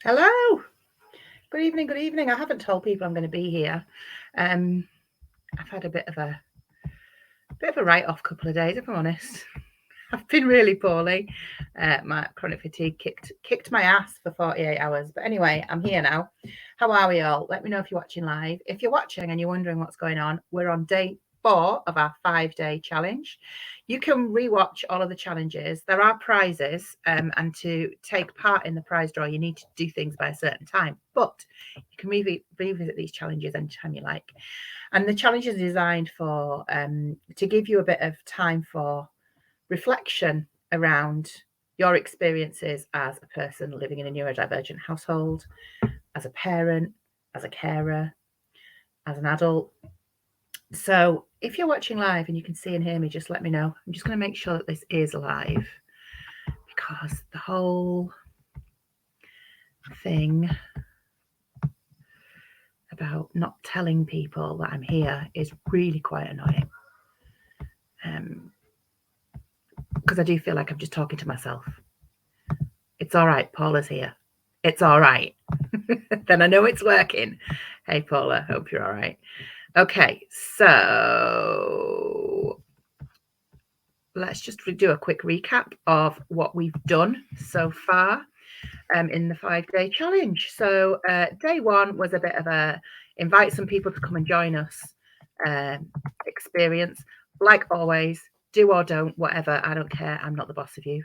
Hello. Good evening. Good evening. I haven't told people I'm going to be here. I've had a bit of a write-off couple of days, if I'm honest. I've been really poorly. My chronic fatigue kicked my ass for 48 hours. But anyway, I'm here now. How are we all? Let me know if you're watching live. If you're watching and you're wondering what's going on, we're on day 4 of our 5-day challenge. You can rewatch all of the challenges. There are prizes, and to take part in the prize draw, you need to do things by a certain time. But you can revisit these challenges anytime you like. And the challenge is designed for to give you a bit of time for reflection around your experiences as a person living in a neurodivergent household, as a parent, as a carer, as an adult. So if you're watching live and you can see and hear me, just let me know. I'm just going to make sure that this is live because the whole thing about not telling people that I'm here is really quite annoying. Because I do feel like I'm just talking to myself. It's all right, Paula's here. It's all right. Then I know it's working. Hey, Paula, hope you're all right. Okay, so let's just do a quick recap of what we've done so far in the 5-day challenge. So day 1 was a bit of a invite some people to come and join us experience. Like always, do or don't, whatever, I don't care. I'm not the boss of you.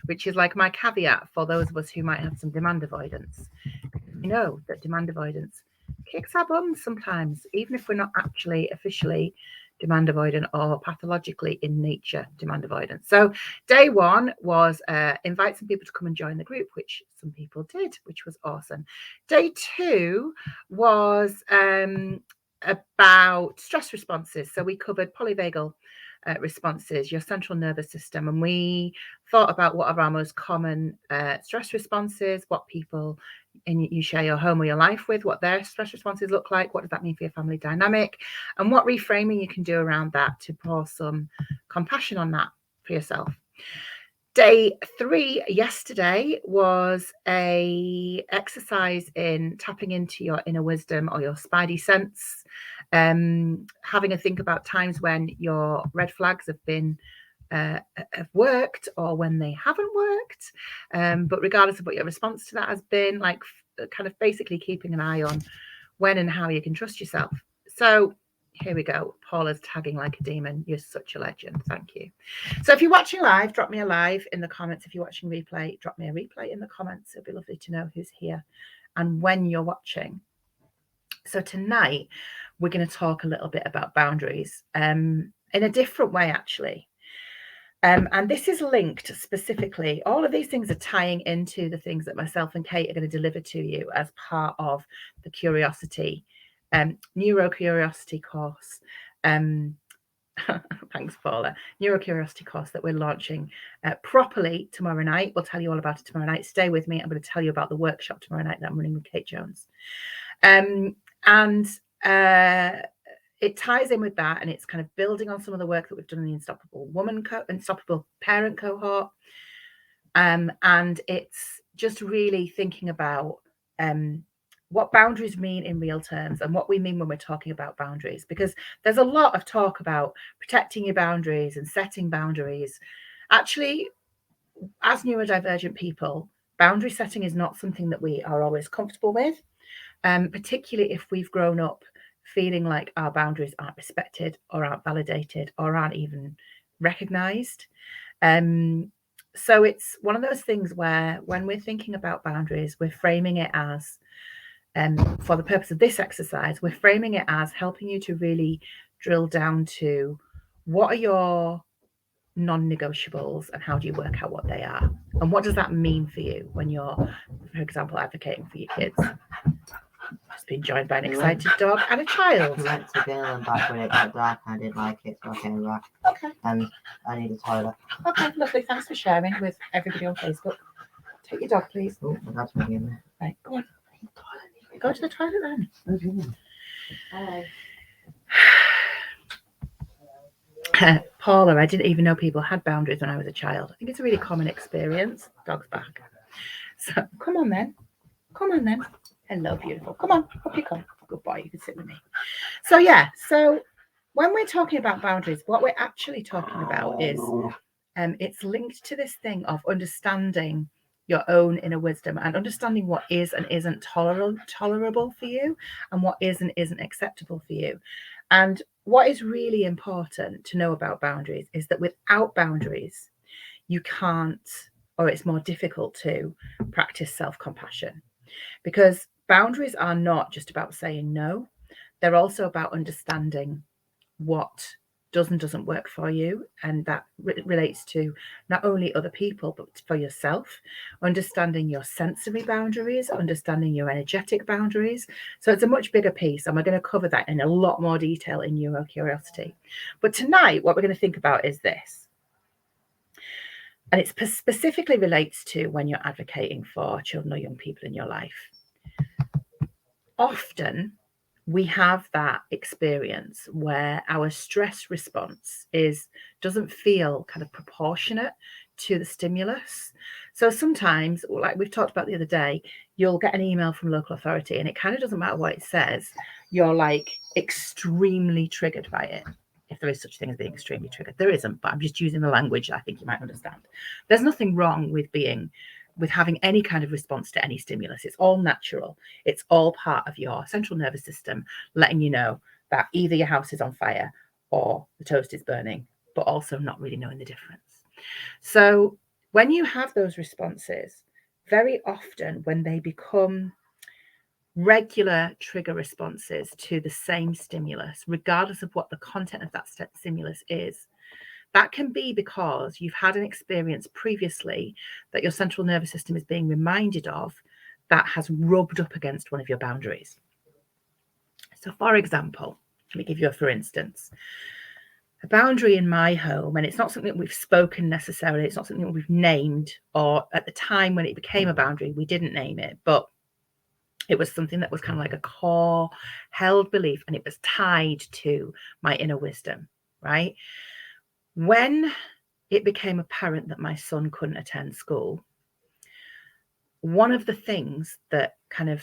Which is like my caveat for those of us who might have some demand avoidance. You know that demand avoidance kicks our bums sometimes, even if we're not actually officially demand avoidant or pathologically in nature demand avoidant. So day 1 was invite some people to come and join the group, which some people did, which was awesome. Day 2 was about stress responses. So we covered polyvagal responses, your central nervous system, and we thought about what are our most common stress responses, what people you share your home or your life with, what their stress responses look like, what does that mean for your family dynamic, and what reframing you can do around that to pour some compassion on that for yourself. Day 3 yesterday was a exercise in tapping into your inner wisdom or your spidey sense, having a think about times when your red flags have worked or when they haven't worked, but regardless of what your response to that has been, like kind of basically keeping an eye on when and how you can trust yourself. So here we go. Paula's tagging like a demon. You're such a legend. Thank you. So if you're watching live, drop me a live in the comments. If you're watching replay, drop me a replay in the comments. It'd be lovely to know who's here and when you're watching. So tonight we're going to talk a little bit about boundaries in a different way, actually. And this is linked specifically. All of these things are tying into the things that myself and Kate are going to deliver to you as part of the Curiosity Neurocuriosity course. Thanks, Paula. Neurocuriosity course that we're launching properly tomorrow night. We'll tell you all about it tomorrow night. Stay with me. I'm going to tell you about the workshop tomorrow night that I'm running with Kate Jones. It ties in with that, and it's kind of building on some of the work that we've done in the Unstoppable Parent cohort. And it's just really thinking about what boundaries mean in real terms and what we mean when we're talking about boundaries, because there's a lot of talk about protecting your boundaries and setting boundaries. Actually, as neurodivergent people, boundary setting is not something that we are always comfortable with, particularly if we've grown up feeling like our boundaries aren't respected or aren't validated or aren't even recognized. So it's one of those things where when we're thinking about boundaries, we're framing it as, for the purpose of this exercise, we're framing it as helping you to really drill down to what are your non-negotiables and how do you work out what they are? And what does that mean for you when you're, for example, advocating for your kids? Just been joined by an excited dog and a child. We went to Finland back when it got dark and I didn't like it, so I came back. Okay. And I need a toilet. Okay, lovely. Thanks for sharing with everybody on Facebook. Take your dog, please. Oh, that's me in there. Right, go on. Go to the toilet then. Paula, I didn't even know people had boundaries when I was a child. I think it's a really common experience. Dog's back. So come on then. Come on then. Hello, beautiful. Come on, up you come. Good boy, you can sit with me. So yeah, so when we're talking about boundaries, what we're actually talking about is it's linked to this thing of understanding your own inner wisdom and understanding what is and isn't tolerable for you and what is and isn't acceptable for you. And what is really important to know about boundaries is that without boundaries, you can't, or it's more difficult to practice self-compassion, because boundaries are not just about saying no. They're also about understanding what does and doesn't work for you, and that relates to not only other people but for yourself, understanding your sensory boundaries, understanding your energetic boundaries. So it's a much bigger piece, and we're going to cover that in a lot more detail in Neurocuriosity. But tonight what we're going to think about is this, and it specifically relates to when you're advocating for children or young people in your life. Often we have that experience where our stress response doesn't feel kind of proportionate to the stimulus. So sometimes, like we've talked about the other day, you'll get an email from local authority and it kind of doesn't matter what it says. You're like extremely triggered by it. If there is such a thing as being extremely triggered, there isn't, but I'm just using the language that I think you might understand. There's nothing wrong with having any kind of response to any stimulus. It's all natural. It's all part of your central nervous system letting you know that either your house is on fire or the toast is burning, but also not really knowing the difference. So when you have those responses, very often when they become regular trigger responses to the same stimulus, regardless of what the content of that stimulus is, that can be because you've had an experience previously that your central nervous system is being reminded of that has rubbed up against one of your boundaries. So, for example, let me give you a for instance. A boundary in my home, and it's not something that we've spoken necessarily, it's not something that we've named, or at the time when it became a boundary, we didn't name it, but it was something that was kind of like a core held belief, and it was tied to my inner wisdom, right? When it became apparent that my son couldn't attend school, one of the things that kind of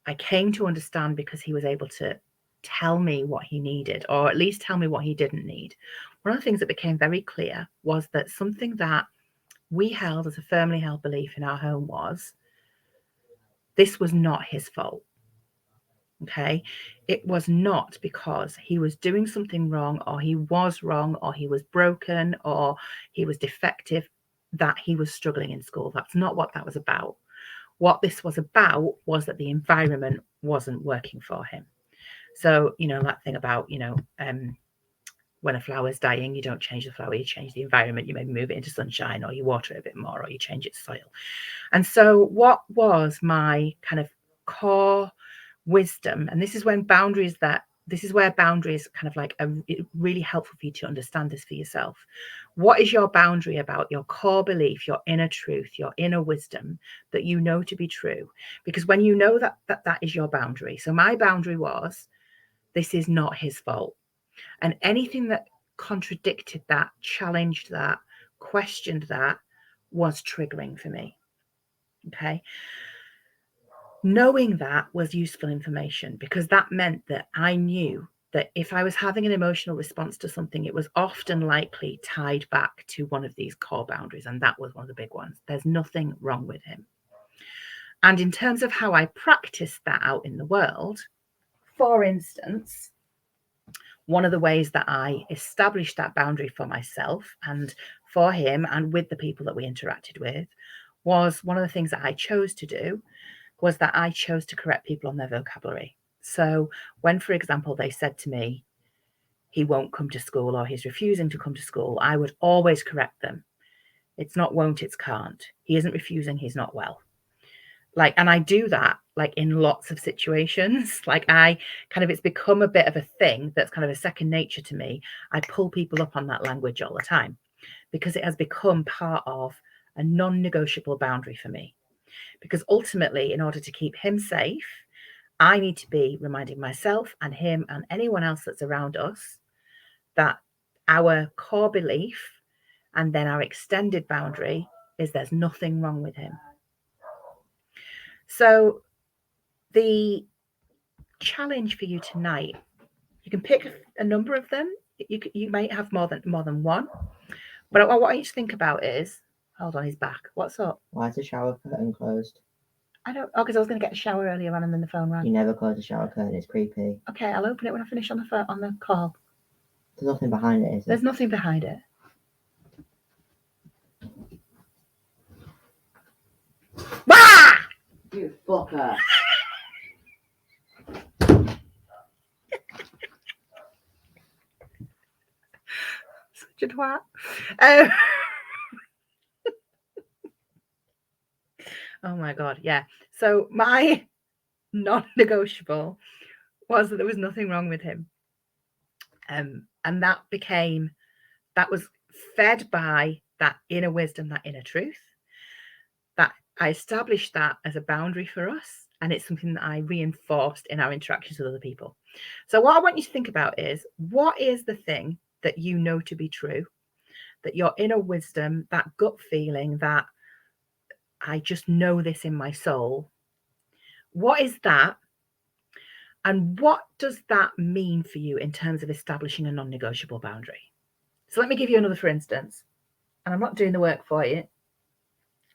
I came to understand, because he was able to tell me what he needed, or at least tell me what he didn't need, one of the things that became very clear was that something that we held as a firmly held belief in our home was this was not his fault. Okay, it was not because he was doing something wrong, or he was wrong, or he was broken, or he was defective, that he was struggling in school. That's not what that was about. What this was about was that the environment wasn't working for him. So, that thing about, when a flower's dying, you don't change the flower, you change the environment. You maybe move it into sunshine, or you water it a bit more, or you change its soil. And so what was my kind of core wisdom, and this is where boundaries kind of like are really helpful for you to understand this for yourself. What is your boundary about your core belief, your inner truth, your inner wisdom that you know to be true? Because when you know that is your boundary. So my boundary was, this is not his fault. And anything that contradicted that, challenged that, questioned that, was triggering for me. Okay. Knowing that was useful information, because that meant that I knew that if I was having an emotional response to something, it was often likely tied back to one of these core boundaries. And that was one of the big ones. There's nothing wrong with him. And in terms of how I practiced that out in the world, for instance, one of the ways that I established that boundary for myself and for him and with the people that we interacted with was, one of the things that I chose to do was that I chose to correct people on their vocabulary. So when, for example, they said to me, he won't come to school, or he's refusing to come to school, I would always correct them. It's not won't, it's can't. He isn't refusing, he's not well. And I do that in lots of situations. It's become a bit of a thing that's kind of a second nature to me. I pull people up on that language all the time because it has become part of a non-negotiable boundary for me. Because ultimately, in order to keep him safe, I need to be reminding myself and him and anyone else that's around us that our core belief and then our extended boundary is there's nothing wrong with him. So the challenge for you tonight, you can pick a number of them. You might have more than one. But what I want you to think about is, hold on, he's back. What's up? Why is the shower curtain closed? I don't. Oh, because I was going to get a shower earlier on, and then the phone rang. You never close the shower curtain. It's creepy. Okay, I'll open it when I finish on the call. There's nothing behind it, is there? There's nothing behind it. Wah! You fucker. Such a twat. Oh my God, yeah. So my non-negotiable was that there was nothing wrong with him. And that was fed by that inner wisdom, that inner truth. That I established that as a boundary for us. And it's something that I reinforced in our interactions with other people. So what I want you to think about is, what is the thing that you know to be true, that your inner wisdom, that gut feeling, that I just know this in my soul, what is that? And what does that mean for you in terms of establishing a non-negotiable boundary? So let me give you another for instance. And I'm not doing the work for you,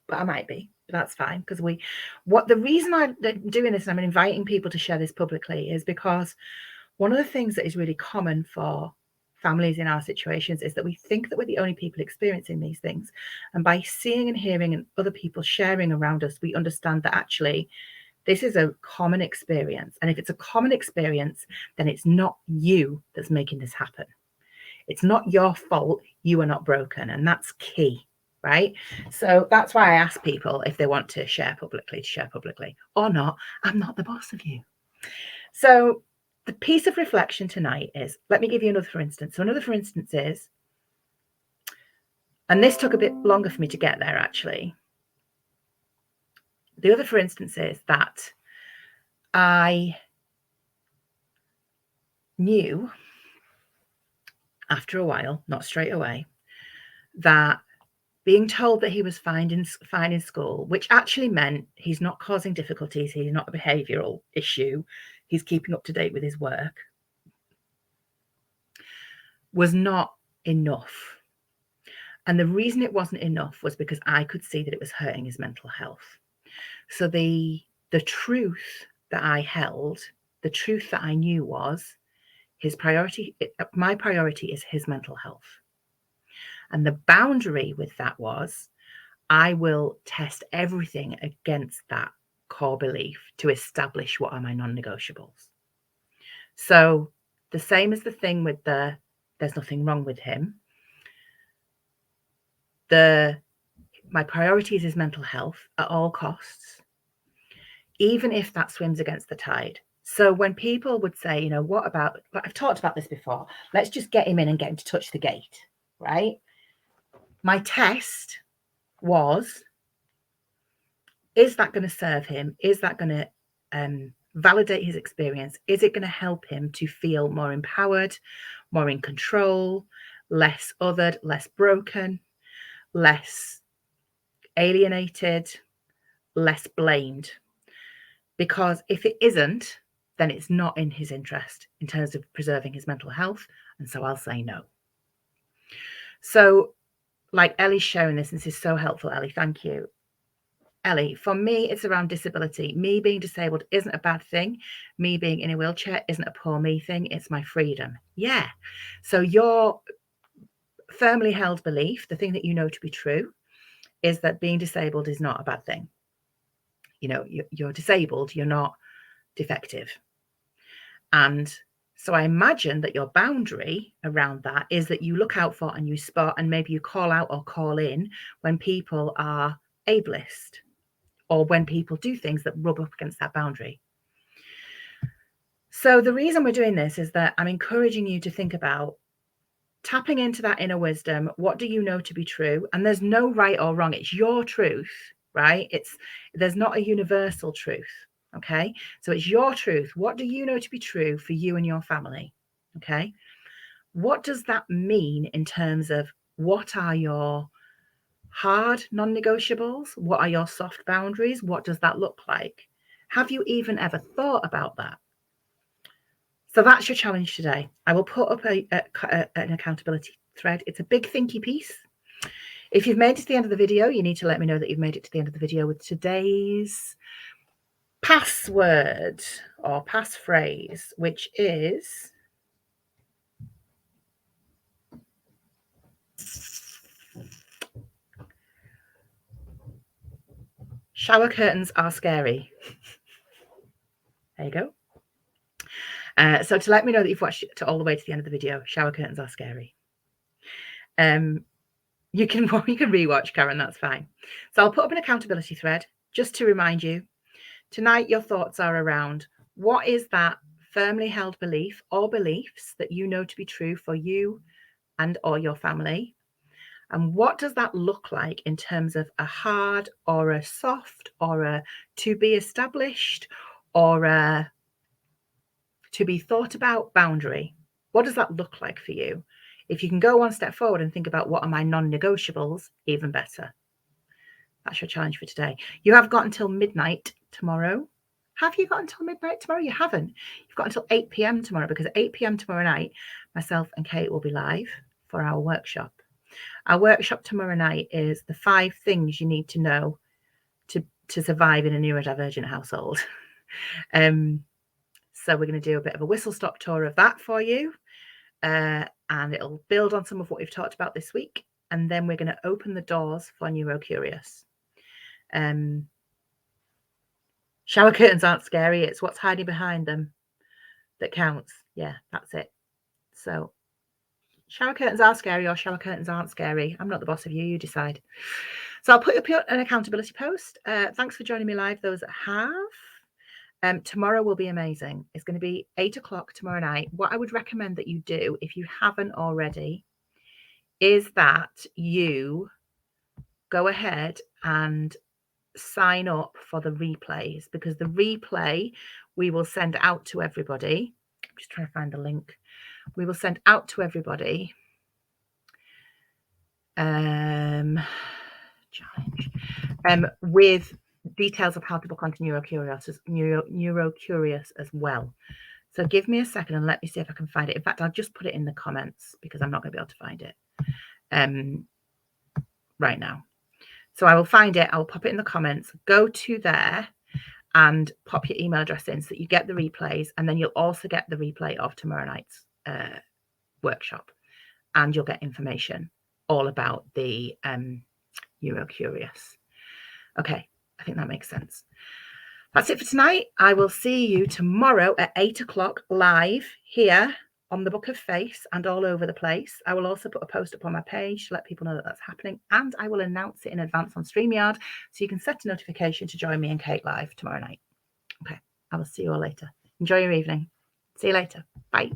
but I might be. But that's fine, because the reason I'm doing this and I'm inviting people to share this publicly is because one of the things that is really common for families in our situations is that we think that we're the only people experiencing these things. And by seeing and hearing and other people sharing around us, we understand that actually this is a common experience. And if it's a common experience, then it's not you that's making this happen. It's not your fault. You are not broken. And that's key, right? So that's why I ask people if they want to share publicly or not. I'm not the boss of you. So the piece of reflection tonight is, let me give you another for instance. So another for instance is, and this took a bit longer for me to get there actually. The other for instance is that I knew after a while, not straight away, that being told that he was fine in school, which actually meant he's not causing difficulties, he's not a behavioural issue, he's keeping up to date with his work, was not enough. And the reason it wasn't enough was because I could see that it was hurting his mental health. So the truth that I held, the truth that I knew was my priority is his mental health. And the boundary with that was, I will test everything against that core belief to establish what are my non-negotiables. So the same as the thing with there's nothing wrong with him. My priority is his mental health at all costs, even if that swims against the tide. So when people would say, what about, I've talked about this before, let's just get him in and get him to touch the gate, right? My test was, is that going to serve him? Is that going to validate his experience? Is it going to help him to feel more empowered, more in control, less othered, less broken, less alienated, less blamed? Because if it isn't, then it's not in his interest in terms of preserving his mental health. And so I'll say no. So like Ellie's showing this, and this is so helpful, Ellie, thank you. Ellie, for me, it's around disability. Me being disabled isn't a bad thing. Me being in a wheelchair isn't a poor me thing. It's my freedom. Yeah. So your firmly held belief, the thing that you know to be true, is that being disabled is not a bad thing. You're disabled, you're not defective. And so I imagine that your boundary around that is that you look out for and you spot, and maybe you call out or call in when people are ableist, or when people do things that rub up against that boundary. So the reason we're doing this is that I'm encouraging you to think about tapping into that inner wisdom. What do you know to be true? And there's no right or wrong. It's your truth, right? There's not a universal truth. Okay. So it's your truth. What do you know to be true for you and your family? Okay. What does that mean in terms of what are your hard non-negotiables? What are your soft boundaries? What does that look like? Have you even ever thought about that? So that's your challenge today. I will put up an accountability thread. It's a big thinky piece. If you've made it to the end of the video, you need to let me know that you've made it to the end of the video with today's password or passphrase, which is shower curtains are scary. There you go. So to let me know that you've watched it all the way to the end of the video, shower curtains are scary. You can rewatch, Karen, that's fine. So I'll put up an accountability thread just to remind you. Tonight, your thoughts are around what is that firmly held belief or beliefs that you know to be true for you and or your family. And what does that look like in terms of a hard or a soft or a to be established or a to be thought about boundary? What does that look like for you? If you can go one step forward and think about what are my non-negotiables, even better. That's your challenge for today. You have got until midnight tomorrow. Have you got until midnight tomorrow? You haven't. You've got until 8 p.m. tomorrow, because at 8 p.m. tomorrow night, myself and Kate will be live for our workshop. Our workshop tomorrow night is the 5 things you need to know to survive in a neurodivergent household. So we're going to do a bit of a whistle-stop tour of that for you. And it'll build on some of what we've talked about this week. And then we're going to open the doors for NeuroCurious. Shower curtains aren't scary. It's what's hiding behind them that counts. Yeah, that's it. So shower curtains are scary or shower curtains aren't scary. I'm not the boss of you. You decide. So I'll put up an accountability post. Thanks for joining me live, those that have. Tomorrow will be amazing. It's going to be 8 o'clock tomorrow night. What I would recommend that you do, if you haven't already, is that you go ahead and sign up for the replays, because the replay we will send out to everybody. I'm just trying to find the link. We will send out to everybody challenge with details of how to book onto NeuroCurious as well. So give me a second and let me see if I can find it. In fact, I'll just put it in the comments because I'm not going to be able to find it right now. So I will find it. I'll pop it in the comments. Go to there and pop your email address in so that you get the replays, and then you'll also get the replay of tomorrow night's workshop, and you'll get information all about the NeuroCurious. Okay, I think that makes sense. That's it for tonight. I will see you tomorrow at 8 o'clock live here on the Book of Face and all over the place. I will also put a post up on my page to let people know that that's happening, and I will announce it in advance on StreamYard so you can set a notification to join me and Kate live tomorrow night. Okay, I will see you all later. Enjoy your evening. See you later. Bye.